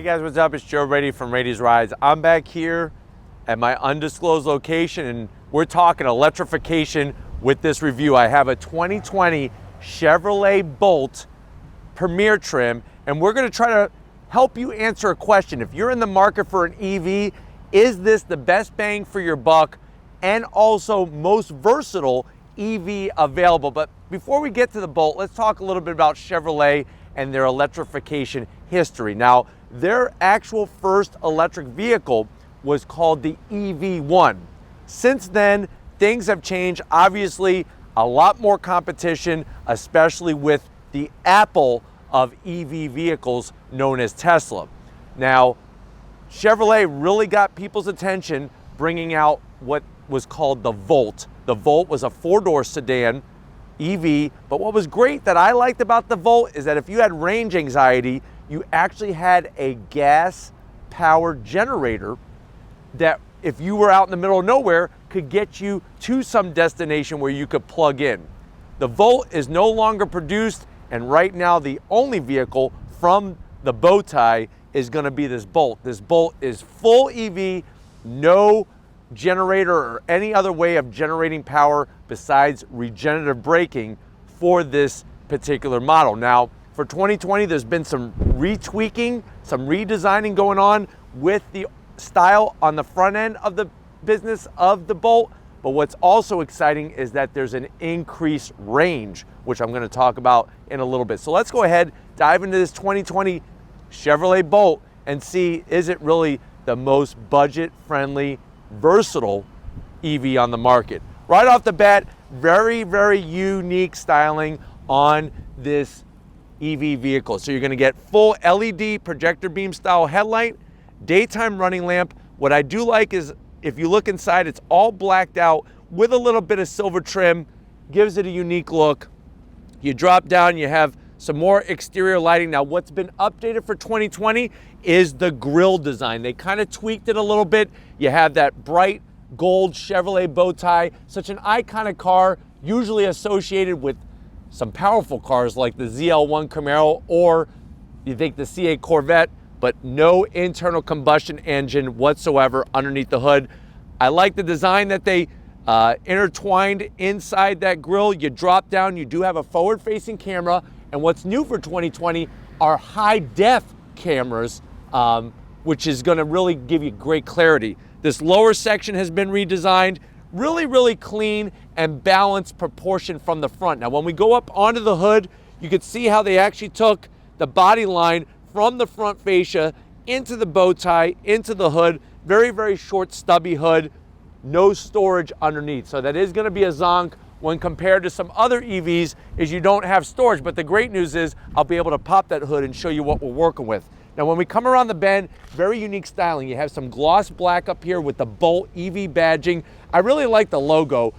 Hey guys, what's up? It's Joe Brady from Brady's Rides. I'm back here at my undisclosed location and we're talking electrification with this review. I have a 2020 Chevrolet Bolt Premier Trim and we're going to try to help you answer a question. If you're in the market for an EV, is this the best bang for your buck and also most versatile EV available? But before we get to the Bolt, let's talk a little bit about Chevrolet and their electrification history. Now, their actual first electric vehicle was called the EV1. Since then, things have changed. Obviously, a lot more competition, especially with the Apple of EV vehicles known as Tesla. Now, Chevrolet really got people's attention bringing out what was called the Volt. The Volt was a four-door sedan EV, but what was great that I liked about the Volt is that if you had range anxiety, you actually had a gas-powered generator that, if you were out in the middle of nowhere, could get you to some destination where you could plug in. The Volt is no longer produced, and right now the only vehicle from the bow tie is going to be this Bolt. This Bolt is full EV, no generator or any other way of generating power besides regenerative braking for this particular model. Now, for 2020, there's been some retweaking, some redesigning going on with the style on the front end of the business of the Bolt. But what's also exciting is that there's an increased range, which I'm going to talk about in a little bit. So let's go ahead, dive into this 2020 Chevrolet Bolt and see, is it really the most budget-friendly, versatile EV on the market? Right off the bat, very, very unique styling on this EV vehicle. So you're going to get full LED projector beam style headlight, daytime running lamp. What I do like is if you look inside, it's all blacked out with a little bit of silver trim, gives it a unique look. You drop down, you have some more exterior lighting. Now, what's been updated for 2020 is the grille design. They kind of tweaked it a little bit. You have that bright gold Chevrolet bow tie, such an iconic car, usually associated with some powerful cars like the ZL1 Camaro or you think the C8 Corvette, but no internal combustion engine whatsoever underneath the hood. I like the design that they intertwined inside that grille. You drop down, you do have a forward-facing camera, and what's new for 2020 are high-def cameras, which is going to really give you great clarity. This lower section has been redesigned, really, really clean and balanced proportion from the front. Now, when we go up onto the hood, you can see how they actually took the body line from the front fascia into the bow tie, into the hood. Very, very short, stubby hood, no storage underneath. So that is going to be a zonk when compared to some other EVs, is you don't have storage. But the great news is I'll be able to pop that hood and show you what we're working with. Now, when we come around the bend, very unique styling. You have some gloss black up here with the Bolt EV badging. I really like the logo.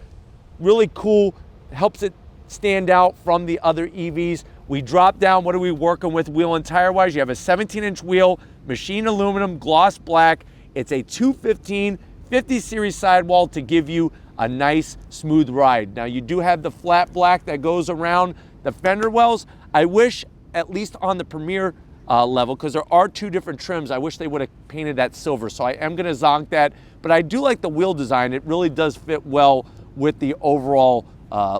Really cool, helps it stand out from the other EVs. We drop down, what are we working with wheel and tire wise? You have a 17-inch wheel, machined aluminum, gloss black. It's a 215 50 series sidewall to give you a nice smooth ride. Now, you do have the flat black that goes around the fender wells. I wish, at least on the Premier level, because there are two different trims, I wish they would have painted that silver. So I am going to zonk that, but I do like the wheel design. It really does fit well with the overall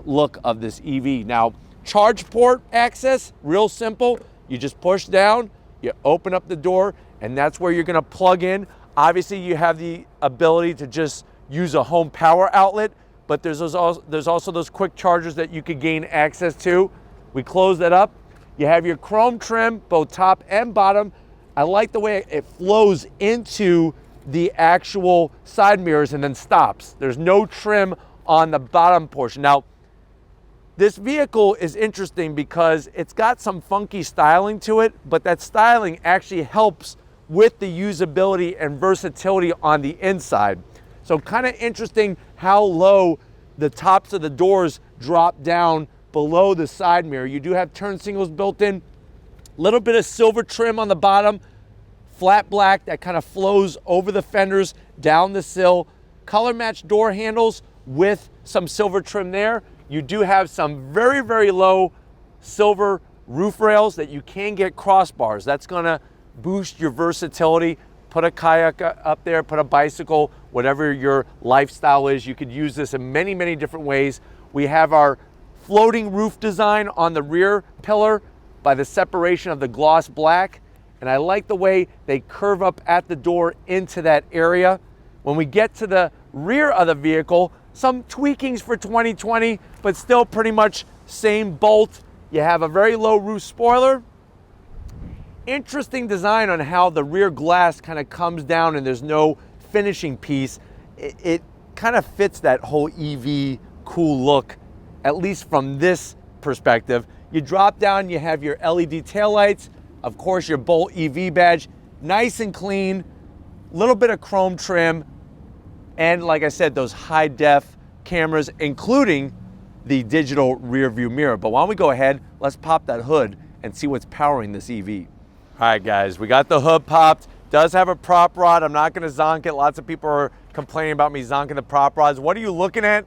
look of this EV. Now, charge port access, real simple. You just push down, you open up the door, and that's where you're going to plug in. Obviously, you have the ability to just use a home power outlet, but there's also those quick chargers that you could gain access to. We close that up. You have your chrome trim, both top and bottom. I like the way it flows into the actual side mirrors and then stops. There's no trim on the bottom portion. Now, this vehicle is interesting because it's got some funky styling to it, but that styling actually helps with the usability and versatility on the inside. So kind of interesting how low the tops of the doors drop down below the side mirror. You do have turn signals built in, little bit of silver trim on the bottom, flat black that kind of flows over the fenders, down the sill, color matched door handles with some silver trim there. You do have some very, very low silver roof rails that you can get crossbars. That's gonna boost your versatility. Put a kayak up there, put a bicycle, whatever your lifestyle is. You could use this in many, many different ways. We have our floating roof design on the rear pillar by the separation of the gloss black. And I like the way they curve up at the door into that area. When we get to the rear of the vehicle, some tweakings for 2020, but still pretty much same Bolt. You have a very low roof spoiler. Interesting design on how the rear glass kind of comes down and there's no finishing piece. It kind of fits that whole EV cool look, at least from this perspective. You drop down, you have your LED taillights, of course your Bolt EV badge, nice and clean, little bit of chrome trim, and like I said, those high def cameras, including the digital rear view mirror. But why don't we go ahead, let's pop that hood and see what's powering this EV. All right, guys, we got the hood popped. Does have a prop rod. I'm not gonna zonk it. Lots of people are complaining about me zonking the prop rods. What are you looking at?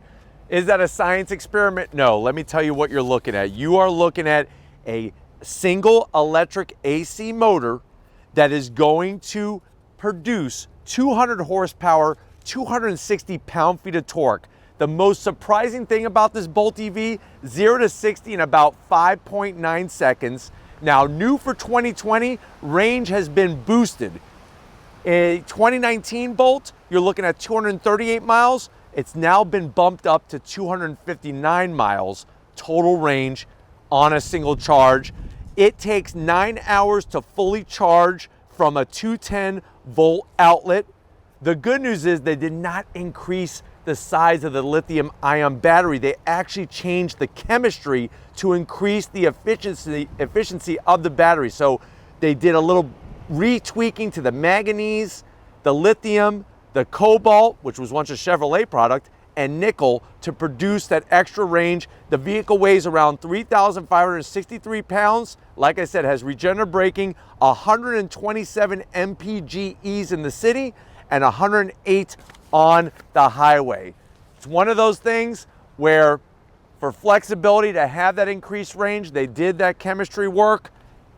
Is that a science experiment? No, let me tell you what you're looking at. You are looking at a single electric AC motor that is going to produce 200 horsepower, 260 pound-feet of torque. The most surprising thing about this Bolt EV, 0 to 60 in about 5.9 seconds. Now, new for 2020, range has been boosted. A 2019 Bolt, you're looking at 238 miles. It's now been bumped up to 259 miles total range on a single charge. It takes 9 hours to fully charge from a 210 volt outlet. The good news is they did not increase the size of the lithium ion battery. They actually changed the chemistry to increase the efficiency of the battery. So they did a little retweaking to the manganese, the lithium, the cobalt, which was once a Chevrolet product, and nickel to produce that extra range. The vehicle weighs around 3,563 pounds. Like I said, has regenerative braking, 127 mpges in the city, and 108 on the highway. It's one of those things where for flexibility to have that increased range, they did that chemistry work.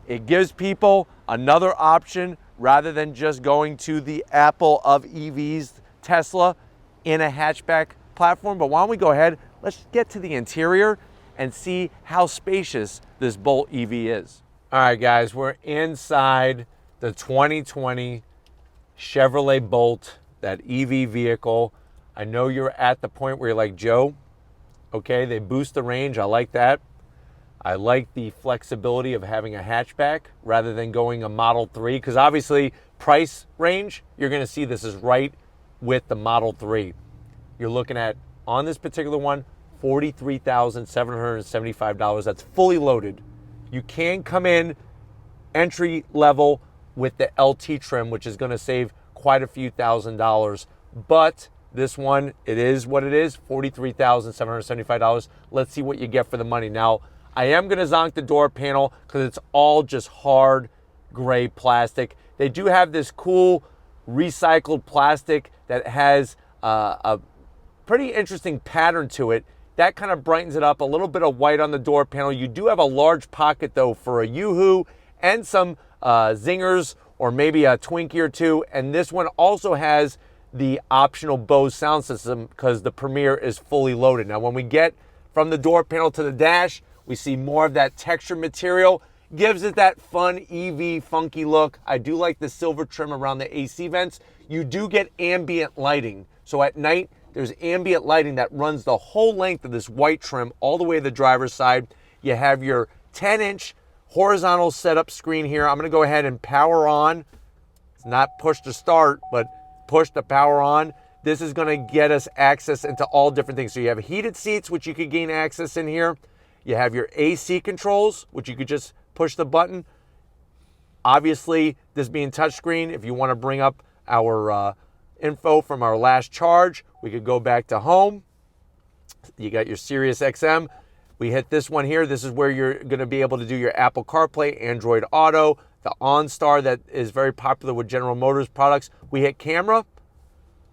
It gives people another option rather than just going to the Apple of EVs, Tesla, in a hatchback platform. But why don't we go ahead, let's get to the interior and see how spacious this Bolt EV is. All right, guys, we're inside the 2020 Chevrolet Bolt, that EV vehicle. I know you're at the point where you're like, Joe, okay, they boost the range. I like that. I like the flexibility of having a hatchback rather than going a Model 3, because obviously price range, you're gonna see this is right with the Model 3. You're looking at, on this particular one, $43,775. That's fully loaded. You can come in entry level with the LT trim, which is gonna save quite a few $1,000s, but this one, it is what it is, $43,775. Let's see what you get for the money. Now, I am gonna zonk the door panel because it's all just hard gray plastic. They do have this cool recycled plastic that has a pretty interesting pattern to it. That kind of brightens it up, a little bit of white on the door panel. You do have a large pocket though for a Yoo-hoo and some zingers or maybe a Twinkie or two. And this one also has the optional Bose sound system because the Premier is fully loaded. Now, when we get from the door panel to the dash, we see more of that texture material. Gives it that fun EV funky look. I do like the silver trim around the AC vents. You do get ambient lighting. So at night, there's ambient lighting that runs the whole length of this white trim all the way to the driver's side. You have your 10-inch horizontal setup screen here. I'm gonna go ahead and power on. It's not push to start, but push the power on. This is gonna get us access into all different things. So you have heated seats, which you could gain access in here. You have your AC controls, which you could just push the button. Obviously, this being touchscreen, if you wanna bring up our info from our last charge, we could go back to home. You got your Sirius XM. We hit this one here. This is where you're gonna be able to do your Apple CarPlay, Android Auto, the OnStar that is very popular with General Motors products. We hit camera.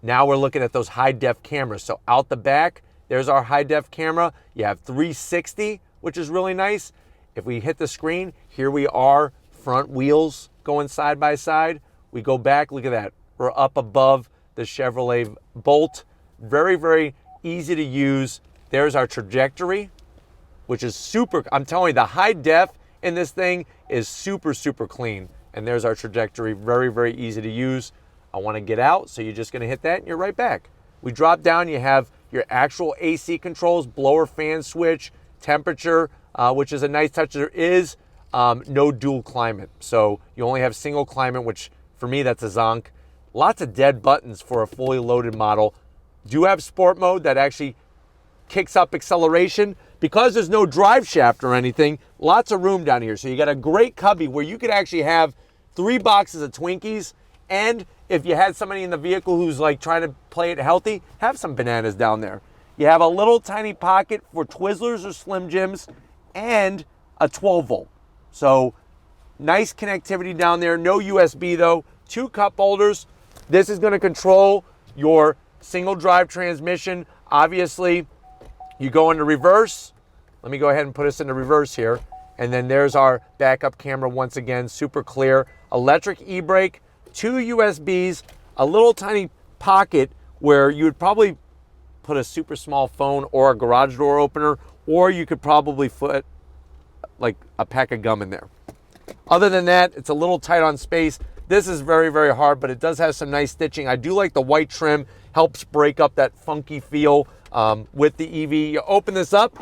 Now we're looking at those high def cameras. So out the back, there's our high def camera. You have 360, which is really nice. If we hit the screen, here we are front wheels going side by side. We go back, look at that. We're up above the Chevrolet Bolt. Very, very easy to use. There's our trajectory, which is super, I'm telling you, the high def in this thing is super, super clean. And there's our trajectory, very, very easy to use. I want to get out, so you're just going to hit that and you're right back. We drop down, you have your actual AC controls, blower fan switch, temperature, which is a nice touch. There is no dual climate. So you only have single climate, which for me, that's a zonk. Lots of dead buttons for a fully loaded model. Do have sport mode that actually kicks up acceleration. Because there's no drive shaft or anything, lots of room down here. So you got a great cubby where you could actually have 3 boxes of Twinkies, and if you had somebody in the vehicle who's like trying to play it healthy, have some bananas down there. You have a little tiny pocket for Twizzlers or Slim Jims and a 12 volt. So nice connectivity down there. No USB though. 2 cup holders. This is going to control your single drive transmission. Obviously, you go into reverse. Let me go ahead and put us into reverse here. And then there's our backup camera once again, super clear. Electric e-brake, 2 USBs, a little tiny pocket where you would probably put a super small phone or a garage door opener, or you could probably put like a pack of gum in there. Other than that, it's a little tight on space. This is very, very hard, but it does have some nice stitching. I do like the white trim, helps break up that funky feel with the EV. You open this up,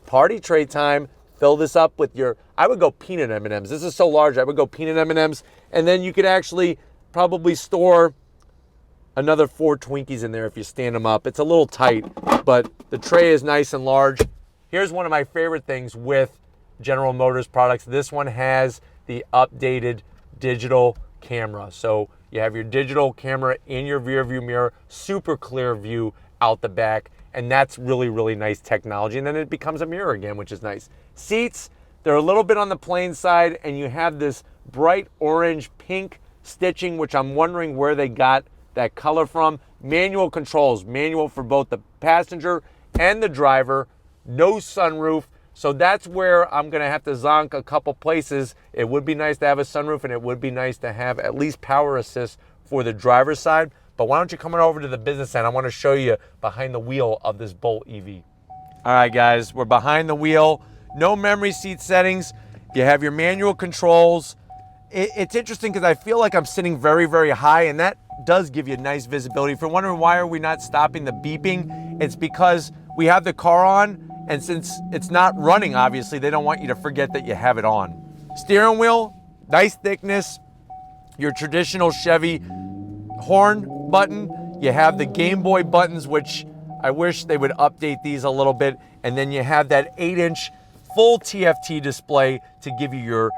party tray time, fill this up with your, I would go peanut M&Ms. This is so large, I would go peanut M&Ms, and then you could actually probably store another 4 Twinkies in there if you stand them up. It's a little tight, but the tray is nice and large. Here's one of my favorite things with General Motors products. This one has the updated digital camera. So you have your digital camera in your rear view mirror, super clear view out the back, and that's really, really nice technology. And then it becomes a mirror again, which is nice. Seats, they're a little bit on the plain side, and you have this bright orange pink stitching, which I'm wondering where they got that color from. Manual controls, manual for both the passenger and the driver, no sunroof. So that's where I'm gonna have to zonk a couple places. It would be nice to have a sunroof, and it would be nice to have at least power assist for the driver's side. But why don't you come on over to the business end? I wanna show you behind the wheel of this Bolt EV. All right, guys, we're behind the wheel. No memory seat settings. You have your manual controls. It's interesting because I feel like I'm sitting very, very high, and that does give you nice visibility. If you're wondering why are we not stopping the beeping, it's because we have the car on, and since it's not running, obviously, they don't want you to forget that you have it on. Steering wheel, nice thickness. Your traditional Chevy horn button. You have the Game Boy buttons, which I wish they would update these a little bit. And then you have that 8-inch full TFT display to give you your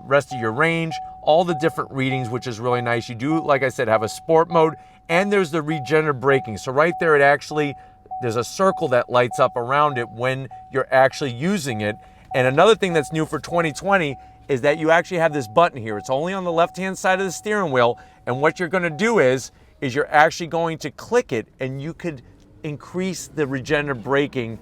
rest of your range, all the different readings, which is really nice. You do, like I said, have a sport mode, and there's the regenerative braking. So right there, it actually, there's a circle that lights up around it when you're actually using it. And another thing that's new for 2020 is that you actually have this button here. It's only on the left-hand side of the steering wheel. And what you're gonna do is you're actually going to click it, and you could increase the regenerative braking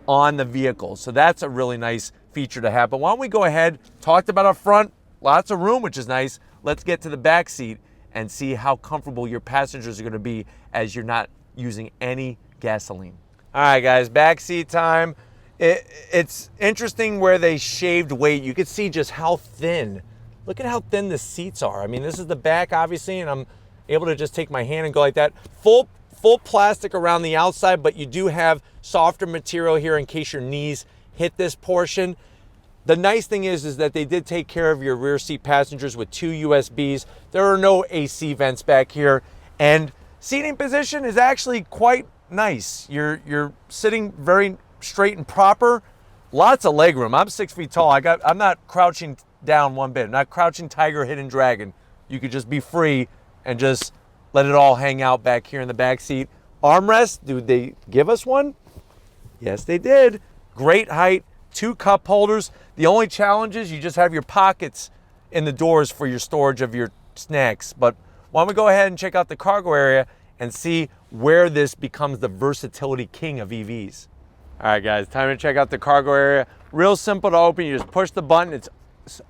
on the vehicle. So that's a really nice feature to have. But why don't we go ahead, talked about up front, lots of room, which is nice. Let's get to the back seat and see how comfortable your passengers are gonna be as you're not using any gasoline. All right, guys, back seat time. It's interesting where they shaved weight. You can see just how thin. Look at how thin the seats are. I mean, this is the back, obviously, and I'm able to just take my hand and go like that. Full plastic around the outside, but you do have softer material here in case your knees hit this portion. The nice thing is that they did take care of your rear seat passengers with 2 USBs. There are no AC vents back here, and seating position is actually quite nice. You're sitting very straight and proper. Lots of leg room. I'm 6 feet tall. I'm not crouching down one bit. I'm not crouching tiger, hidden dragon. You could just be free and just let it all hang out back here in the back seat. Armrest, did they give us one? Yes, they did. Great height, 2 cup holders. The only challenge is you just have your pockets in the doors for your storage of your snacks. But why don't we go ahead and check out the cargo area and see where this becomes the versatility king of EVs. All right, guys, time to check out the cargo area. Real simple to open. You just push the button. It's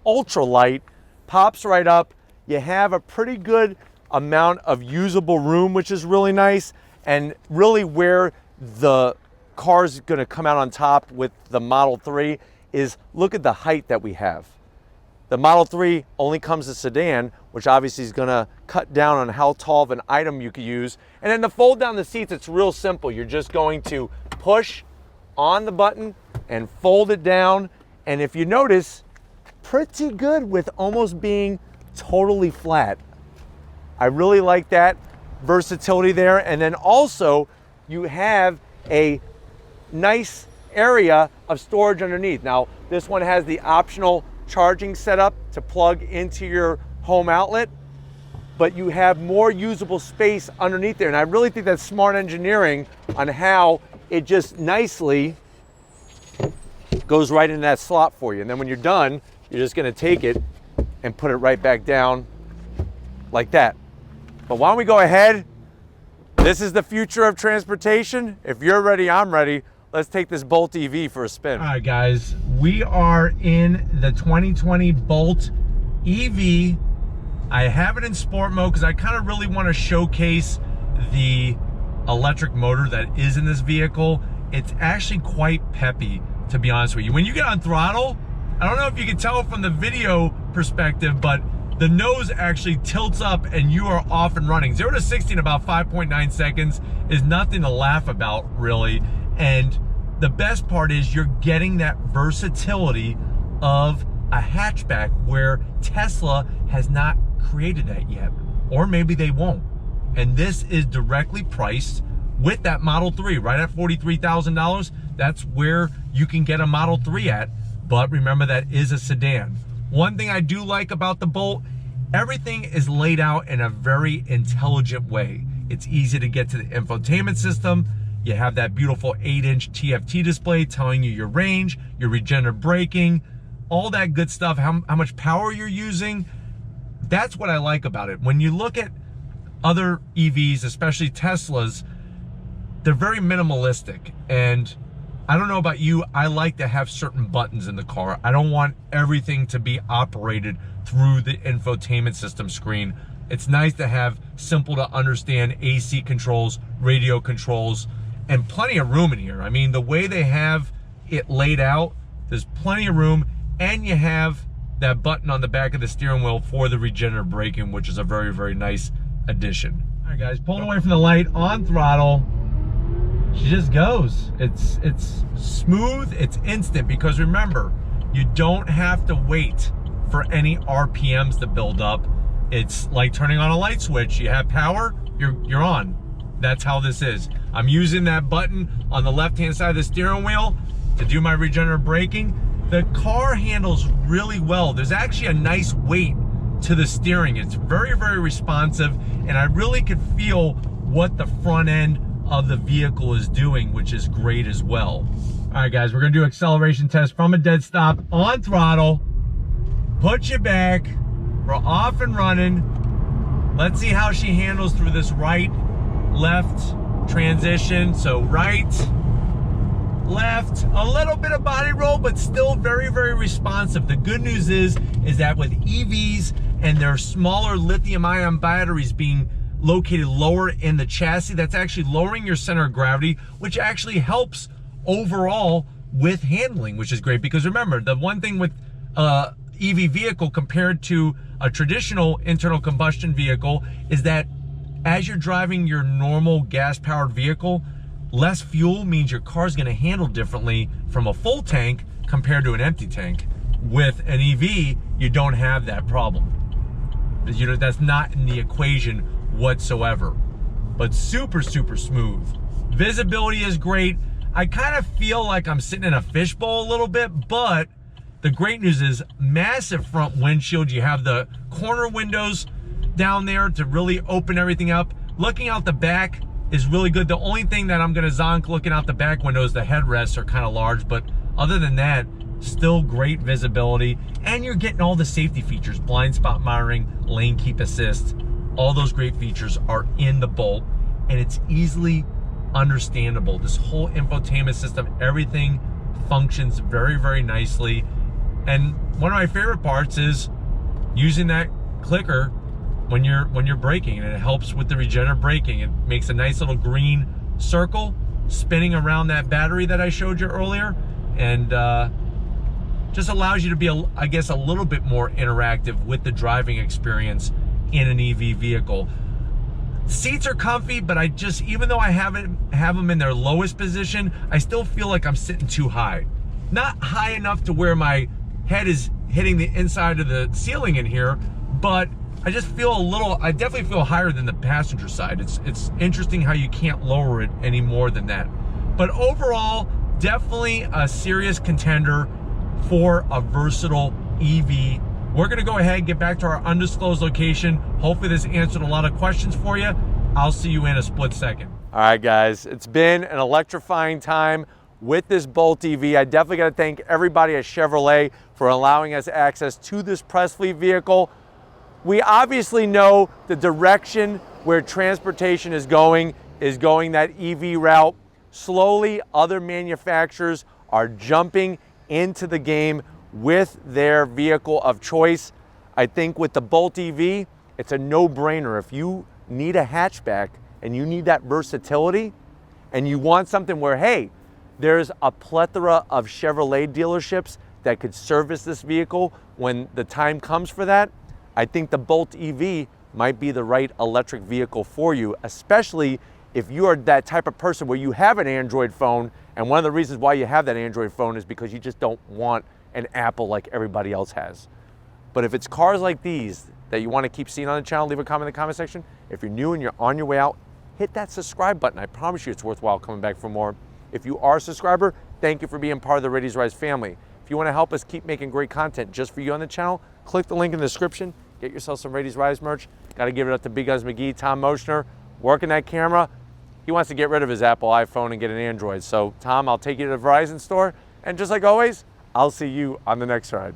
ultra light, pops right up. You have a pretty good amount of usable room, which is really nice, and really where the car's gonna come out on top with the Model 3 is, look at the height that we have. The Model 3 only comes as sedan, which obviously is gonna cut down on how tall of an item you could use. And then to fold down the seats, it's real simple. You're just going to push on the button and fold it down. And if you notice, pretty good with almost being totally flat. I really like that versatility there. And then also you have a nice area of storage underneath. Now, this one has the optional charging setup to plug into your home outlet, but you have more usable space underneath there. And I really think that's smart engineering on how it just nicely goes right in that slot for you. And then when you're done, you're just gonna take it and put it right back down like that. But why don't we go ahead? This is the future of transportation. If you're ready, I'm ready. Let's take this Bolt EV for a spin. All right, guys, we are in the 2020 Bolt EV. I have it in sport mode because I kind of really want to showcase the electric motor that is in this vehicle. It's actually quite peppy, to be honest with you. When you get on throttle, I don't know if you can tell from the video perspective, but the nose actually tilts up and you are off and running. 0 to 60 in about 5.9 seconds is nothing to laugh about, really. And the best part is you're getting that versatility of a hatchback where Tesla has not created that yet, or maybe they won't. And this is directly priced with that Model 3, right at $43,000. That's where you can get a Model 3 at, but remember that is a sedan. One thing I do like about the Bolt, everything is laid out in a very intelligent way. It's easy to get to the infotainment system. You have that beautiful 8-inch TFT display telling you your range, your regenerative braking, all that good stuff, how much power you're using. That's what I like about it. When you look at other EVs, especially Teslas, they're very minimalistic. And I don't know about you, I like to have certain buttons in the car. I don't want everything to be operated through the infotainment system screen. It's nice to have simple to understand AC controls, radio controls, and plenty of room in here. I mean, the way they have it laid out, there's plenty of room, and you have that button on the back of the steering wheel for the regenerative braking, which is a very, very nice addition. All right, guys, pulling away from the light on throttle. She just goes. It's smooth, it's instant, because remember, you don't have to wait for any RPMs to build up. It's like turning on a light switch. You have power, you're on. That's how this is. I'm using that button on the left-hand side of the steering wheel to do my regenerative braking. The car handles really well. There's actually a nice weight to the steering. It's very, very responsive, and I really could feel what the front end of the vehicle is doing, which is great as well. All right, guys, we're gonna do acceleration test from a dead stop on throttle. Put you back. We're off and running. Let's see how she handles through this right, left transition. So right, left, a little bit of body roll, but still very, very responsive. The good news is that with EVs and their smaller lithium-ion batteries being located lower in the chassis, that's actually lowering your center of gravity, which actually helps overall with handling, which is great. Because remember, the one thing with EV vehicle compared to a traditional internal combustion vehicle is that as you're driving your normal gas-powered vehicle, less fuel means your car's gonna handle differently from a full tank compared to an empty tank. With an EV, you don't have that problem. You know, that's not in the equation whatsoever. But super, super smooth. Visibility is great. I kind of feel like I'm sitting in a fishbowl a little bit, but the great news is massive front windshield. You have the corner windows down there to really open everything up. Looking out the back is really good. The only thing that I'm gonna zonk looking out the back windows, the headrests are kind of large, but other than that, still great visibility. And you're getting all the safety features, blind spot monitoring, lane keep assist. All those great features are in the Bolt, and it's easily understandable. This whole infotainment system, everything functions very, very nicely. And one of my favorite parts is using that clicker when you're braking, and it helps with the regenerative braking. It makes a nice little green circle spinning around that battery that I showed you earlier, and just allows you to be, I guess, a little bit more interactive with the driving experience in an EV vehicle. Seats are comfy, but I just, even though I have them in their lowest position, I still feel like I'm sitting too high. Not high enough to where my head is hitting the inside of the ceiling in here, but I just feel a little, I definitely feel higher than the passenger side. It's interesting how you can't lower it any more than that. But overall, definitely a serious contender for a versatile EV. We're gonna go ahead and get back to our undisclosed location. Hopefully this answered a lot of questions for you. I'll see you in a split second. All right, guys, it's been an electrifying time with this Bolt EV. I definitely gotta thank everybody at Chevrolet for allowing us access to this press fleet vehicle. We obviously know the direction where transportation is going that EV route. Slowly, other manufacturers are jumping into the game with their vehicle of choice. I think with the Bolt EV, it's a no-brainer. If you need a hatchback and you need that versatility and you want something where, hey, there's a plethora of Chevrolet dealerships that could service this vehicle when the time comes for that, I think the Bolt EV might be the right electric vehicle for you, especially if you are that type of person where you have an Android phone, and one of the reasons why you have that Android phone is because you just don't want an Apple like everybody else has. But if it's cars like these that you want to keep seeing on the channel, leave a comment in the comment section. If you're new and you're on your way out, hit that subscribe button. I promise you it's worthwhile coming back for more. If you are a subscriber, thank you for being part of the Ready to Rise family. If you want to help us keep making great content just for you on the channel, click the link in the description. Get yourself some Ready to Rise merch. Got to give it up to Big Guns McGee, Tom Moschner, working that camera. He wants to get rid of his Apple iPhone and get an Android. So Tom, I'll take you to the Verizon store. And just like always, I'll see you on the next ride.